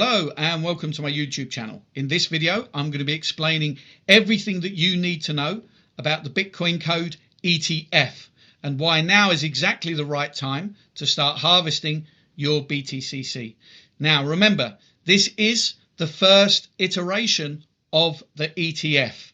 Hello and welcome to my YouTube channel. In this video I'm going to be explaining everything that you need to know about the Bitcoin code ETF and why now is exactly the right time to start harvesting your BTCC. Now remember, this is the first iteration of the ETF.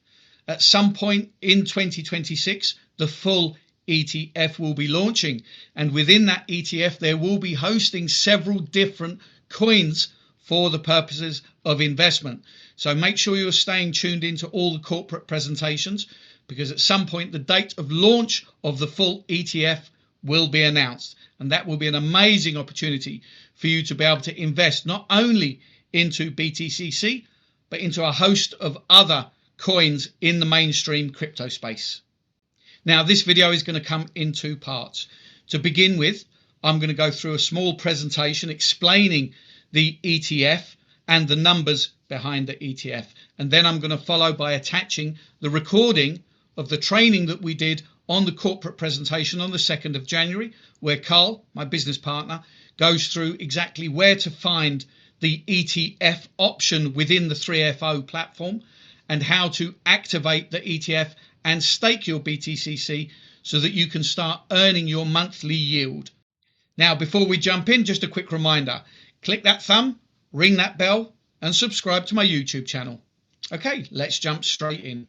At some point in 2026 the full ETF will be launching, and within that ETF there will be hosting several different coins for the purposes of investment. So make sure you're staying tuned into all the corporate presentations, because at some point the date of launch of the full ETF will be announced, and that will be an amazing opportunity for you to be able to invest not only into BTCC but into a host of other coins in the mainstream crypto space. Now this video is going to come in two parts. To begin with, I'm going to go through a small presentation explaining the ETF and the numbers behind the ETF, and then I'm going to follow by attaching the recording of the training that we did on the corporate presentation on the 2nd of January, where Carl, my business partner, goes through exactly where to find the ETF option within the 3FO platform and how to activate the ETF and stake your BTCC so that you can start earning your monthly yield. Now before we jump in, just a quick reminder: click that thumb, ring that bell and subscribe to my YouTube channel. Okay, let's jump straight in.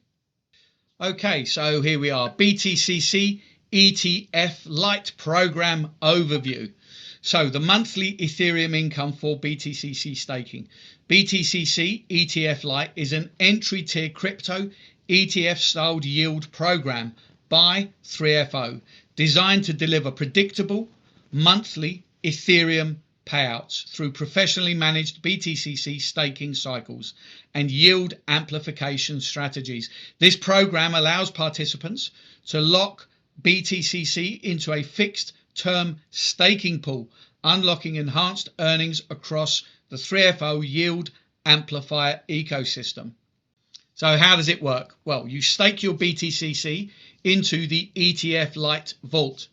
Okay, so here we are, BTCC ETF Lite program overview. So the monthly Ethereum income for BTCC staking. BTCC ETF Lite is an entry tier crypto ETF styled yield program by 3FO, designed to deliver predictable monthly Ethereum payouts through professionally managed BTCC staking cycles and yield amplification strategies. This program allows participants to lock BTCC into a fixed term staking pool, unlocking enhanced earnings across the 3FO yield amplifier ecosystem. So how does it work? Well, you stake your BTCC into the ETF Lite vault.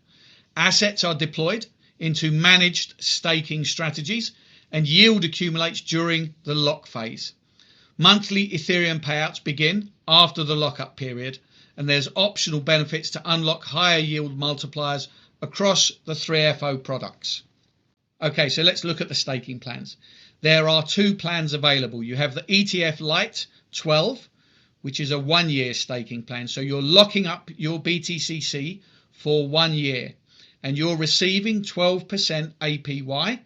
Assets are deployed into managed staking strategies and yield accumulates during the lock phase. Monthly Ethereum payouts begin after the lockup period, and there's optional benefits to unlock higher yield multipliers across the 3FO products. Okay, so let's look at the staking plans. There are two plans available. You have the ETF Lite 12, which is a 1 year staking plan. So you're locking up your BTCC for 1 year and you're receiving 12% APY,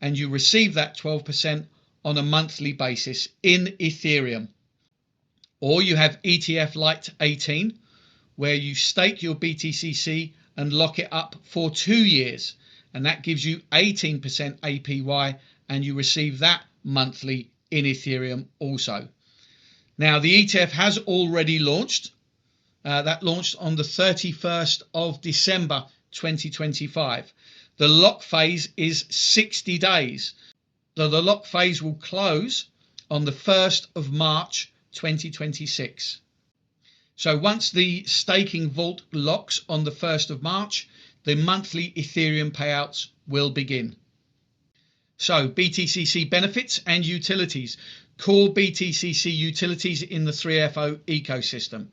and you receive that 12% on a monthly basis in Ethereum. Or you have ETF Lite 18, where you stake your BTCC and lock it up for 2 years, and that gives you 18% APY, and you receive that monthly in Ethereum also. Now the ETF has already launched. That launched on the 31st of December 2025. The lock phase is 60 days. So the lock phase will close on the 1st of March 2026. So once the staking vault locks on the 1st of March, the monthly Ethereum payouts will begin. So BTCC benefits and utilities. Core BTCC utilities in the 3FO ecosystem.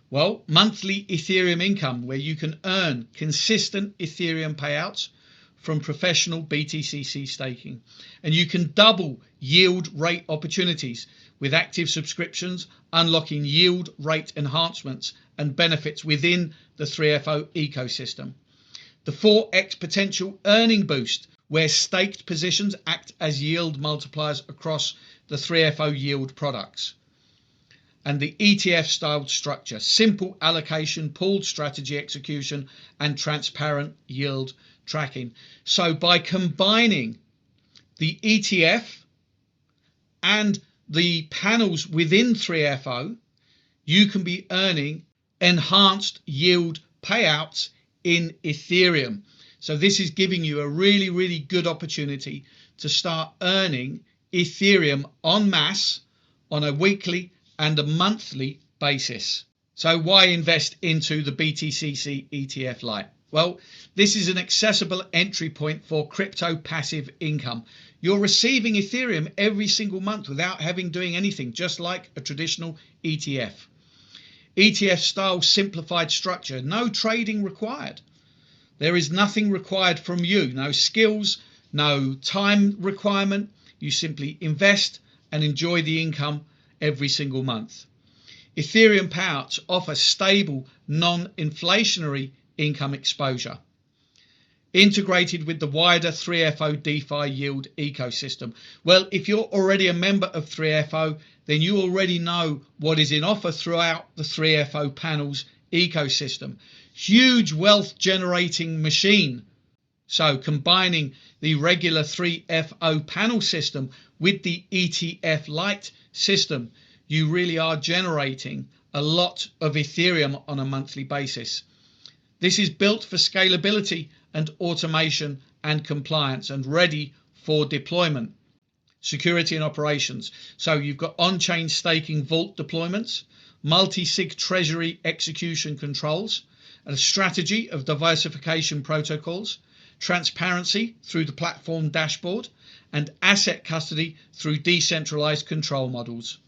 Well, monthly Ethereum income, where you can earn consistent Ethereum payouts from professional BTCC staking. And you can double yield rate opportunities with active subscriptions, unlocking yield rate enhancements and benefits within the 3FO ecosystem. The 4x potential earning boost, where staked positions act as yield multipliers across the 3FO yield products. And the ETF styled structure, simple allocation, pooled strategy execution and transparent yield tracking. So by combining the ETF and the panels within 3FO, you can be earning enhanced yield payouts in Ethereum. So this is giving you a really good opportunity to start earning Ethereum en masse on a weekly and a monthly basis. So why invest into the BTCC ETF Lite? Well, this is an accessible entry point for crypto passive income. You're receiving Ethereum every single month without having doing anything, just like a traditional ETF. ETF style simplified structure, no trading required. There is nothing required from you, no skills, no time requirement. You simply invest and enjoy the income every single month. Ethereum payouts offer stable, non-inflationary income exposure, integrated with the wider 3FO DeFi yield ecosystem. Well, if you're already a member of 3FO, then you already know what is in offer throughout the 3FO panels ecosystem. Huge wealth generating machine. So combining the regular 3FO panel system with the ETF Lite system, you really are generating a lot of Ethereum on a monthly basis. This is built for scalability and automation and compliance and ready for deployment. Security and operations. So you've got on-chain staking vault deployments, multi-sig treasury execution controls, a strategy of diversification protocols, transparency through the platform dashboard, and asset custody through decentralized control models.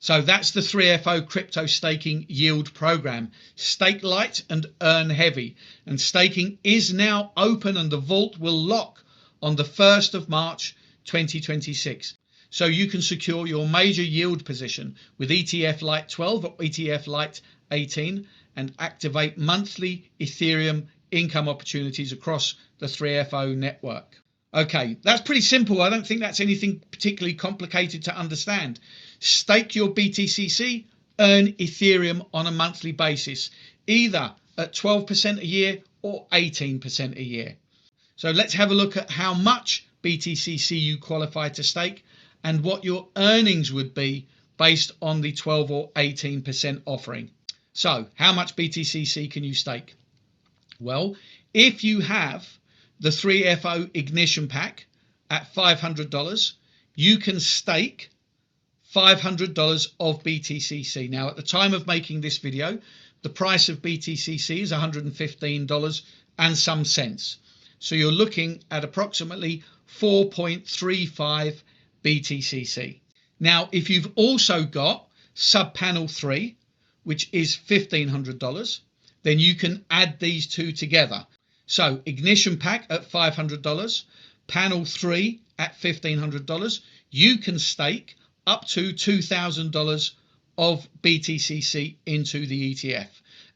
So that's the 3FO crypto staking yield program. Stake light and earn heavy. And staking is now open and the vault will lock on the 1st of March 2026. So you can secure your major yield position with ETF Lite 12 or ETF Lite 18 and activate monthly Ethereum income opportunities across the 3FO network. Okay, that's pretty simple. I don't think that's anything particularly complicated to understand. Stake your BTCC, earn Ethereum on a monthly basis, either at 12% a year or 18% a year. So let's have a look at how much BTCC you qualify to stake and what your earnings would be based on the 12 or 18% offering. So how much BTCC can you stake? Well, if you have the 3FO Ignition Pack at $500, you can stake $500 of BTCC. Now, at the time of making this video, the price of BTCC is $115 and some cents. So you're looking at approximately 4.35 BTCC. Now, if you've also got sub-panel 3, which is $1,500, then you can add these two together. So Ignition Pack at $500, Panel 3 at $1,500, you can stake up to $2,000 of BTCC into the ETF.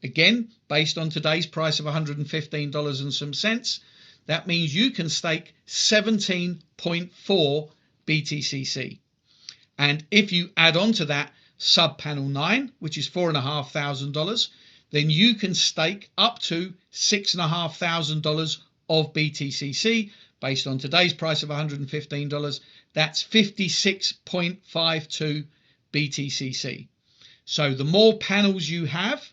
Again, based on today's price of $115 and some cents, that means you can stake 17.4 BTCC. And if you add on to that sub-panel 9, which is $4,500, then you can stake up to $6,500 of BTCC. Based on today's price of $115, that's 56.52 BTCC. So the more panels you have,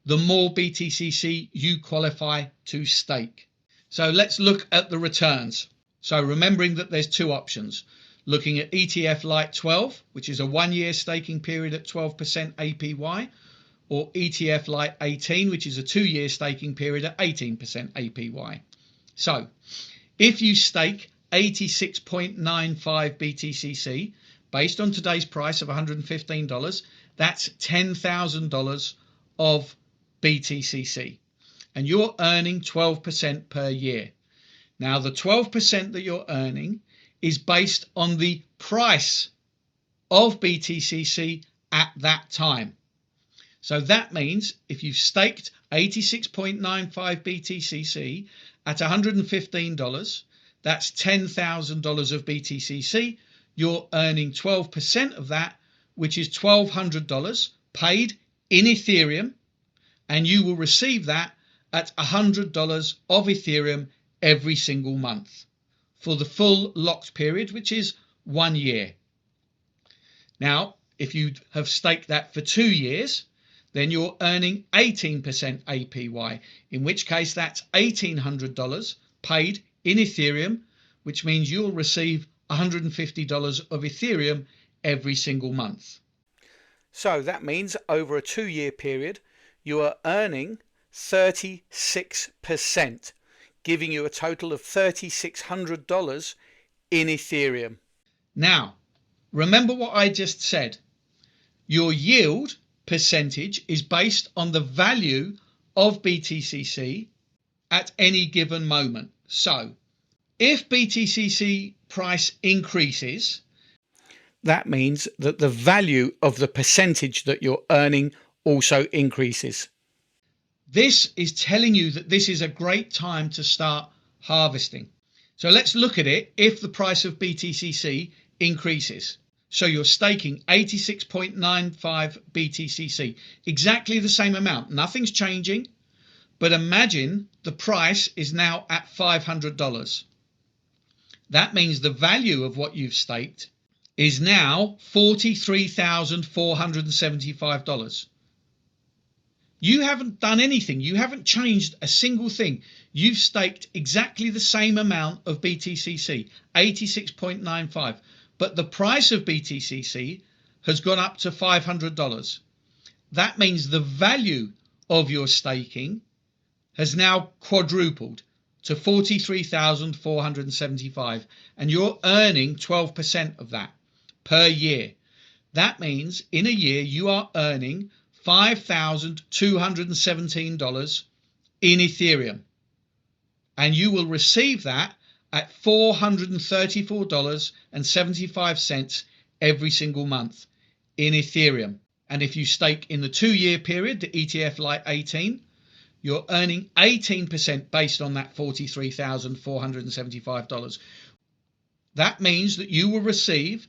the more BTCC you qualify to stake. So let's look at the returns. So remembering that there's two options. Looking at ETF Lite 12, which is a 1-year staking period at 12% APY, or ETF Lite 18, which is a 2-year staking period at 18% APY. So if you stake 86.95 BTCC, based on today's price of $115, that's $10,000 of BTCC. And you're earning 12% per year. Now, the 12% that you're earning is based on the price of BTCC at that time. So that means if you've staked 86.95 BTCC at $115, that's $10,000 of BTCC. You're earning 12% of that, which is $1,200 paid in Ethereum, and you will receive that at $100 of Ethereum every single month for the full locked period, which is 1 year. Now, if you have staked that for 2 years, then you're earning 18% APY, in which case that's $1,800 paid in Ethereum, which means you'll receive $150 of Ethereum every single month. So that means over a 2-year period, you are earning 36%, giving you a total of $3,600 in Ethereum. Now, remember what I just said. Your yield percentage is based on the value of BTCC at any given moment. So, if BTCC price increases, that means that the value of the percentage that you're earning also increases. This is telling you that this is a great time to start harvesting. So let's look at it if the price of BTCC increases. So you're staking 86.95 BTCC, exactly the same amount. Nothing's changing, but imagine the price is now at $500. That means the value of what you've staked is now $43,475. You haven't done anything. You haven't changed a single thing. You've staked exactly the same amount of BTCC, 86.95. But the price of BTCC has gone up to $500. That means the value of your staking has now quadrupled to $43,475, and you're earning 12% of that per year. That means in a year you are earning $5,217 in Ethereum, and you will receive that at $434.75 every single month in Ethereum. And if you stake in the 2-year period, the ETF Lite 18, you're earning 18% based on that $43,475. That means that you will receive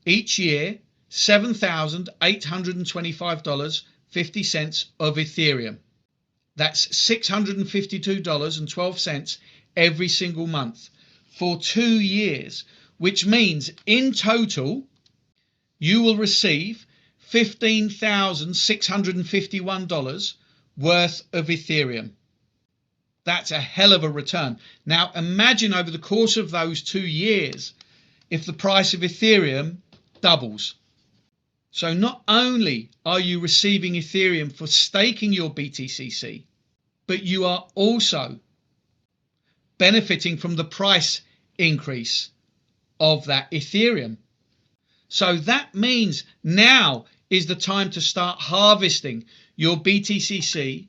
each year $7,825.50 of Ethereum. That's $652.12 every single month for 2 years, which means in total you will receive $15,651 worth of Ethereum. That's a hell of a return. Now imagine over the course of those 2 years if the price of Ethereum doubles. So not only are you receiving Ethereum for staking your BTCC, but you are also benefiting from the price increase of that Ethereum. So that means now is the time to start harvesting your BTCC,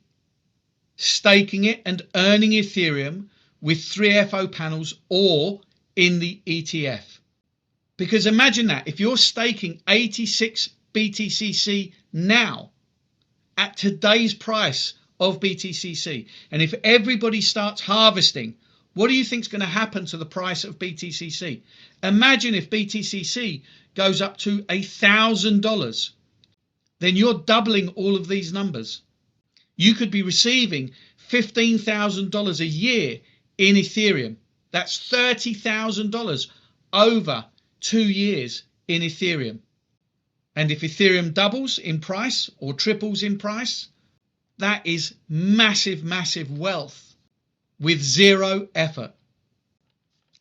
staking it and earning Ethereum with 3FO panels or in the ETF. Because imagine that, if you're staking 86 BTCC now at today's price of BTCC, and if everybody starts harvesting, what do you think is going to happen to the price of BTCC? Imagine if BTCC goes up to $1,000, then you're doubling all of these numbers. You could be receiving $15,000 a year in Ethereum. That's $30,000 over 2 years in Ethereum. And if Ethereum doubles in price or triples in price, that is massive, massive wealth with zero effort.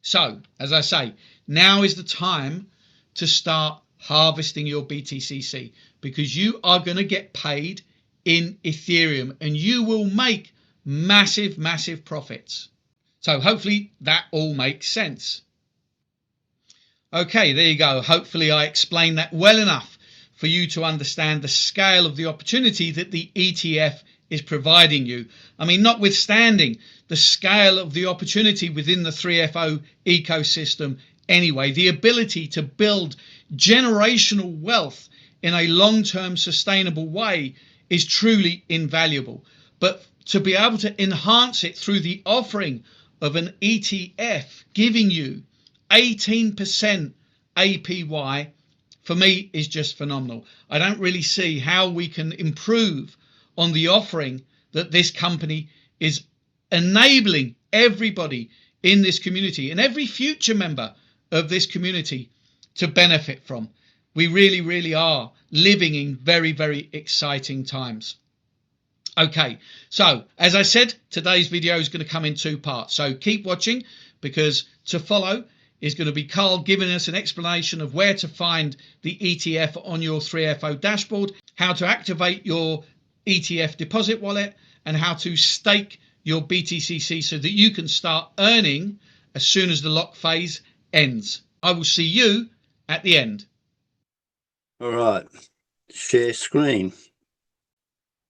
So, as I say, now is the time to start harvesting your BTCC, because you are going to get paid in Ethereum and you will make massive, massive profits. So hopefully that all makes sense. Okay, there you go. Hopefully I explained that well enough for you to understand the scale of the opportunity that the ETF is providing you. I mean, notwithstanding the scale of the opportunity within the 3FO ecosystem anyway, the ability to build generational wealth in a long-term sustainable way is truly invaluable. But to be able to enhance it through the offering of an ETF giving you 18% APY, for me, is just phenomenal. I don't really see how we can improve on the offering that this company is enabling everybody in this community and every future member of this community to benefit from. We really, really are living in very, very exciting times. Okay, so as I said, today's video is going to come in 2 parts. So keep watching, because to follow is going to be Carl giving us an explanation of where to find the ETF on your 3FO dashboard, how to activate your ETF deposit wallet and how to stake your BTCC so that you can start earning as soon as the lock phase ends. I will see you at the end. All right, share screen.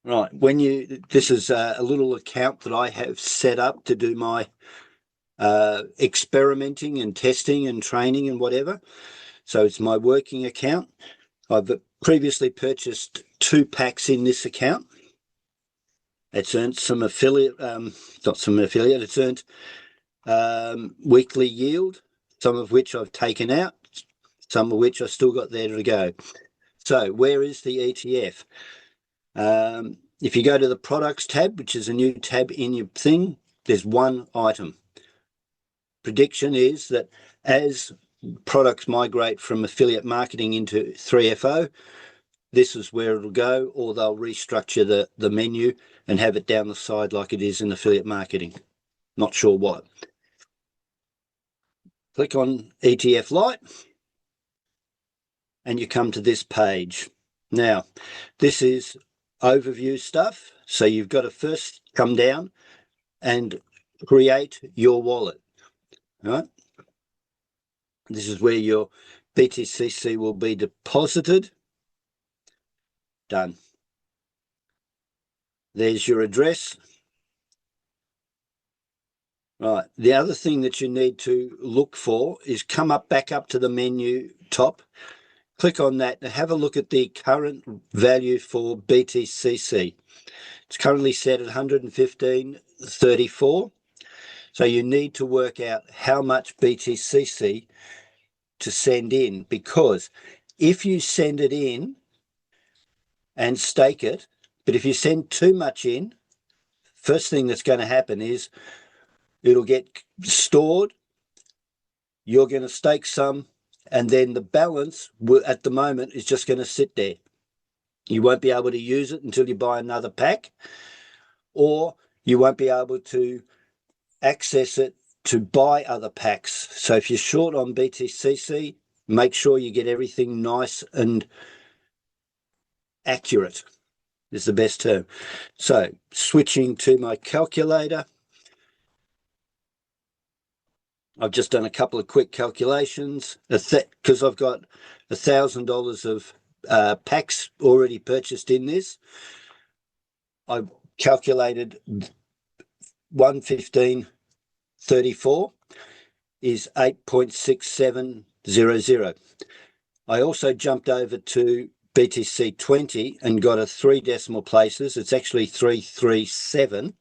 Right, this is a little account that I have set up to do my experimenting and testing and training and whatever. So it's my working account. I've previously purchased 2 packs in this account. It's earned some affiliate, it's earned weekly yield, some of which I've taken out, some of which I still got there to go. So where is the ETF? If you go to the products tab, which is a new tab in your thing, there's one item. Prediction is that as products migrate from affiliate marketing into 3FO, this is where it'll go, or they'll restructure the menu and have it down the side like it is in affiliate marketing. Not sure what. Click on ETF Lite and you come to this page. Now, this is overview stuff. So you've got to first come down and create your wallet, right? This is where your BTCC will be deposited. Done. There's your address. Right. The other thing that you need to look for is come back up to the menu top. Click on that and have a look at the current value for BTCC. It's currently set at 115.34. So you need to work out how much BTCC to send in, because if you send it in and stake it, but if you send too much in, first thing that's going to happen is it'll get stored, you're going to stake some, and then the balance at the moment is just going to sit there. You won't be able to use it until you buy another pack, or you won't be able to access it to buy other packs. So if you're short on BTCC, make sure you get everything nice and accurate is the best term. So switching to my calculator, I've just done a couple of quick calculations because I've got $1,000 of packs already purchased in this. I calculated 115.34 is 8.6700. I also jumped over to BTC 20 and got a 3 decimal places. It's actually 337.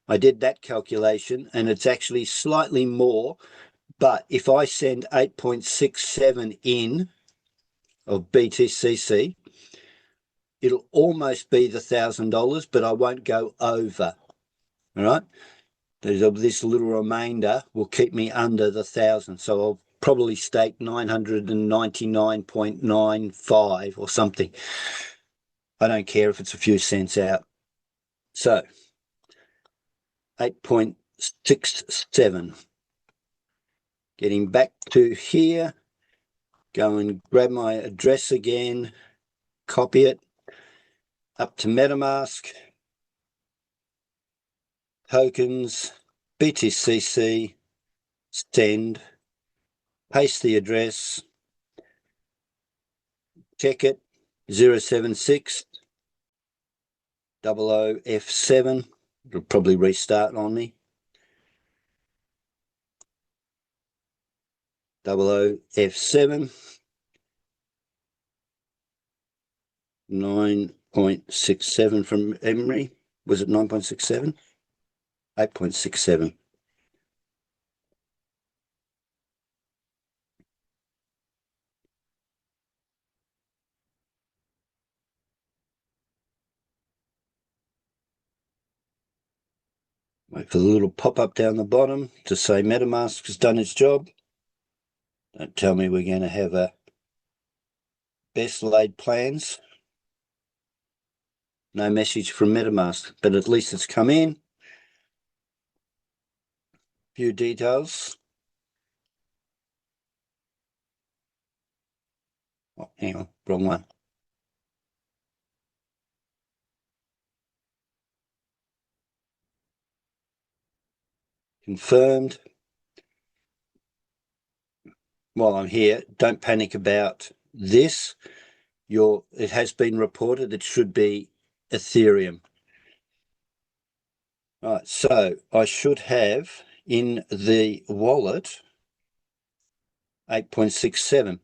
I did that calculation and it's actually slightly more, but if I send 8.67 in of BTCC, it'll almost be the $1,000, but I won't go over. All right. This little remainder will keep me under the 1,000. So I'll probably stake 999.95 or something. I don't care if it's a few cents out. So 8.67. Getting back to here, go and grab my address again, copy it up to MetaMask, tokens, BTCC, send, paste the address, check it, 076 00F7. It'll probably restart on me. 00F7. 9.67 from memory. Was it 9.67? 8.67. Wait for the little pop-up down the bottom to say MetaMask has done its job. Don't tell me we're going to have a best laid plans. No message from MetaMask, but at least it's come in. Few details. Oh, hang on, wrong one. confirmed. While I'm here, don't panic about this. It has been reported. It should be Ethereum. All right, so I should have in the wallet 8.67.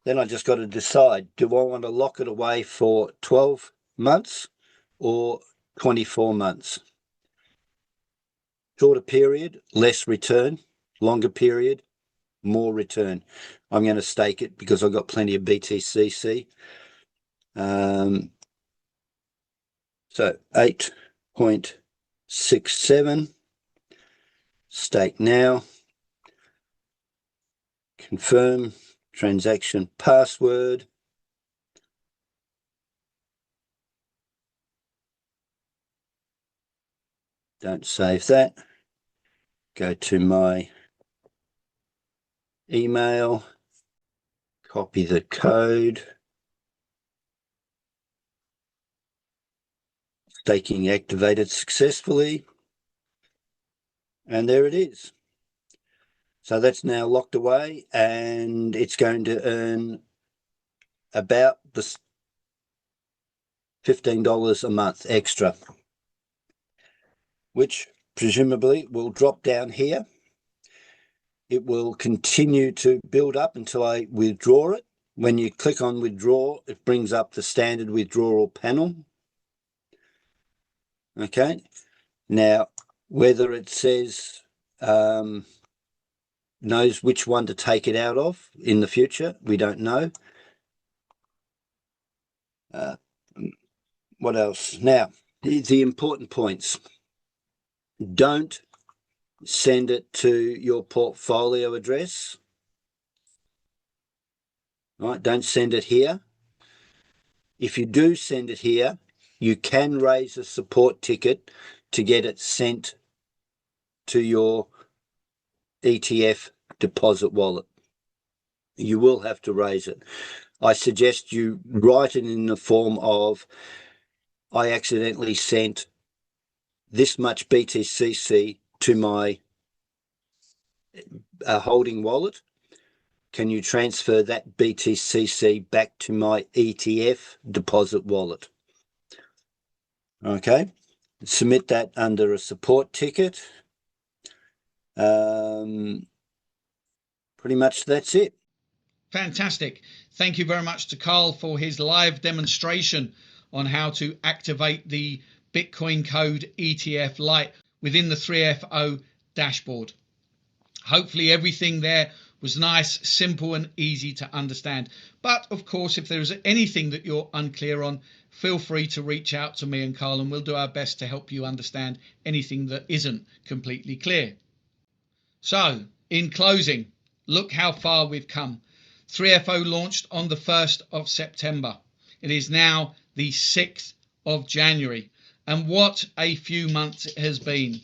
Then I just got to decide, do I want to lock it away for 12 months or 24 months? Shorter period, less return. Longer period, more return. I'm going to stake it because I've got plenty of Btcc. So 8.67, stake now, confirm transaction password. Don't save that. Go to my email, copy the code. Staking activated successfully. And there it is. So that's now locked away, and it's going to earn about the $15 a month extra, which presumably will drop down here. It will continue to build up until I withdraw it. When you click on withdraw, it brings up the standard withdrawal panel. Okay, now whether it says knows which one to take it out of in the future, we don't know. What else? Now, the important points. Don't send it to your portfolio address. Right? Don't send it here. If you do send it here, you can raise a support ticket to get it sent to your ETF deposit wallet. You will have to raise it. I suggest you write it in the form of, I accidentally sent this much Btcc to my holding wallet. Can you transfer that Btcc back to my ETF deposit wallet? Okay, submit that under a support ticket. Pretty much that's it. Fantastic. Thank you very much to Carl for his live demonstration on how to activate the Bitcoin code ETF Lite within the 3FO dashboard. Hopefully everything there was nice, simple and easy to understand. But of course, if there's anything that you're unclear on, feel free to reach out to me and Carl, and we'll do our best to help you understand anything that isn't completely clear. So, in closing, look how far we've come. 3FO launched on the 1st of September. It is now the 6th of January. And what a few months it has been.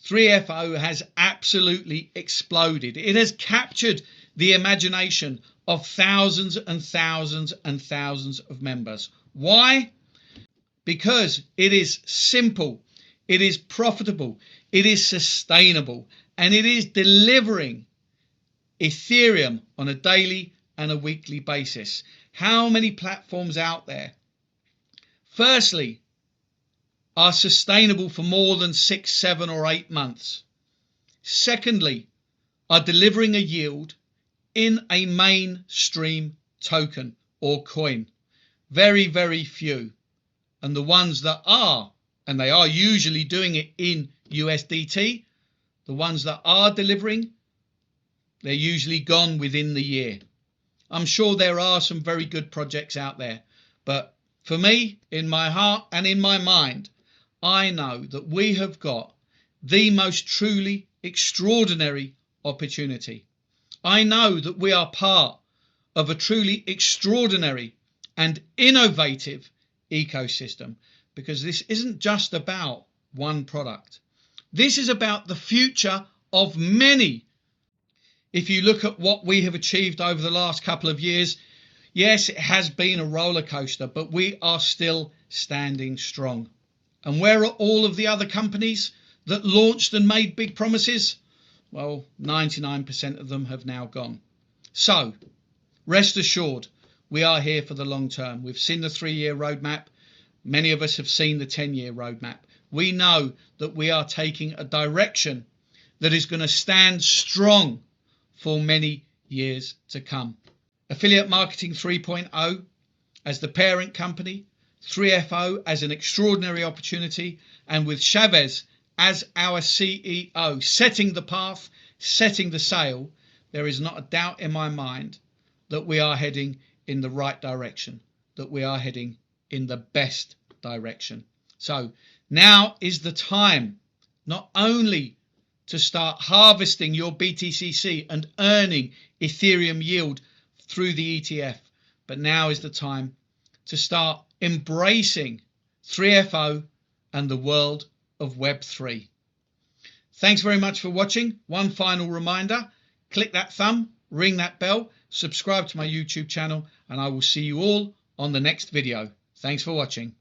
3FO has absolutely exploded. It has captured the imagination of thousands and thousands and thousands of members. Why? Because it is simple, it is profitable, it is sustainable, and it is delivering Ethereum on a daily and a weekly basis. How many platforms out there, firstly, are sustainable for more than 6, 7 or 8 months? Secondly, are delivering a yield in a mainstream token or coin? Very, very few. And the ones that are, and they are usually doing it in USDT, the ones that are delivering, they're usually gone within the year. I'm sure there are some very good projects out there, but for me, in my heart and in my mind, I know that we have got the most truly extraordinary opportunity. I know that we are part of a truly extraordinary and innovative ecosystem, because this isn't just about one product. This is about the future of many. If you look at what we have achieved over the last couple of years, yes, it has been a roller coaster, but we are still standing strong. And where are all of the other companies that launched and made big promises? Well, 99% of them have now gone. So, rest assured, we are here for the long term. We've seen the 3-year roadmap. Many of us have seen the 10-year roadmap. We know that we are taking a direction that is going to stand strong for many years to come. Affiliate Marketing 3.0 as the parent company, 3FO as an extraordinary opportunity, and with Chavez as our CEO, setting the path, setting the sail, there is not a doubt in my mind that we are heading in the right direction, that we are heading in the best direction. So now is the time not only to start harvesting your BTCC and earning Ethereum yield through the ETF, but now is the time to start embracing 3FO and the world of Web3. Thanks very much for watching. One final reminder, click that thumb, ring that bell, subscribe to my YouTube channel, and I will see you all on the next video. Thanks for watching.